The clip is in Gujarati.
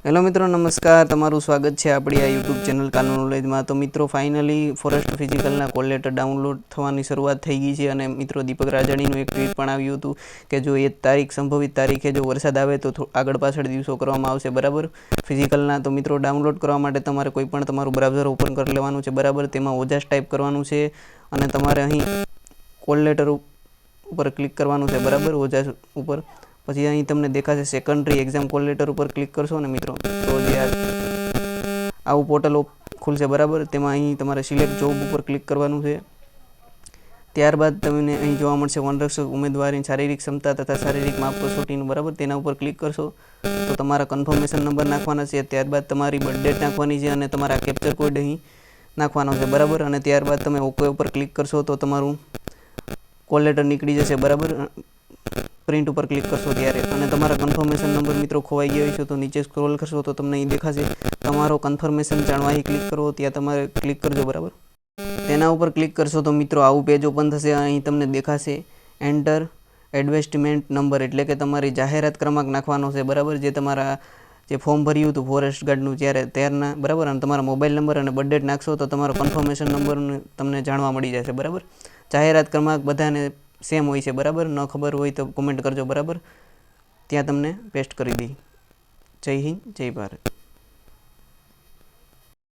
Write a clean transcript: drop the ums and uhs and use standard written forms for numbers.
હેલો મિત્રો, નમસ્કાર. તમારું સ્વાગત છે આપણી આ યુટ્યુબ ચેનલ કાનૂન નોલેજમાં. તો મિત્રો, ફાઇનલી ફોરેસ્ટ ફિઝિકલના કોલ લેટર ડાઉનલોડ થવાની શરૂઆત થઈ ગઈ છે. અને મિત્રો, દીપક રાજાણીનું એક ટ્વીટ પણ આવ્યું હતું કે જો એ સંભવિત તારીખે જો વરસાદ આવે તો આગળ પાછળ દિવસો કરવામાં આવશે, બરાબર, ફિઝિકલના. તો મિત્રો, ડાઉનલોડ કરવા માટે તમારે કોઈ પણ તમારું બ્રાઉઝર ઓપન કરી લેવાનું છે, બરાબર. તેમાં ઓજાસ ટાઈપ કરવાનું છે અને તમારે અહીં કોલ લેટર ઉપર ક્લિક કરવાનું છે, બરાબર, ઓજાસ ઉપર. પછી અહીં તમને દેખાશે સેકન્ડરી એક્ઝામ કોલ લેટર ઉપર ક્લિક કરશો ને મિત્રો, તો જે આવું પોર્ટલ ખુલશે, બરાબર. તેમાં અહીં તમારે સિલેક્ટ જોબ ઉપર ક્લિક કરવાનું છે. ત્યારબાદ તમને અહીં જોવા મળશે વનરક્ષક ઉમેદવારની શારીરિક ક્ષમતા તથા શારીરિક માપ કસોટીનું, બરાબર. તેના ઉપર ક્લિક કરશો તો તમારા કન્ફર્મેશન નંબર નાખવાના છે. ત્યારબાદ તમારી બર્થ ડેટ નાખવાની છે અને તમારા કેપ્ચર કોડ અહીં નાખવાનો છે, બરાબર. અને ત્યારબાદ તમે ઓકે ઉપર ક્લિક કરશો તો તમારું કોલ લેટર નીકળી જશે, બરાબર. પ્રિન્ટ ઉપર ક્લિક કરશો ત્યારે. અને તમારા કન્ફર્મેશન નંબર મિત્રો ખોવાઈ ગયો છે તો નીચે સ્ક્રોલ કરશો તો તમને અહીં દેખાશે તમારો કન્ફર્મેશન જાણવા. અહીં ક્લિક કરો, ત્યાં તમારે ક્લિક કરજો, બરાબર. તેના ઉપર ક્લિક કરશો તો મિત્રો આવું પેજ ઓપન થશે. અહીં તમને દેખાશે એન્ટર એડવર્ટાઇઝમેન્ટ નંબર, એટલે કે તમારી જાહેરાત ક્રમાંક નાખવાનો છે, બરાબર. જે તમારા જે ફોર્મ ભર્યું હતું ફોરેસ્ટ ગાર્ડનું ત્યારના, બરાબર. અને તમારા મોબાઈલ નંબર અને બર્થ ડેટ નાખશો તો તમારો કન્ફર્મેશન નંબર તમને જાણવા મળી જશે, બરાબર. જાહેરાત ક્રમાંક બધાને સેમ હોય છે, બરાબર. ન ખબર હોય તો કોમેન્ટ કરજો, બરાબર. ત્યાં તમને પેસ્ટ કરી દઈ. જય હિન્દ, જય ભારત.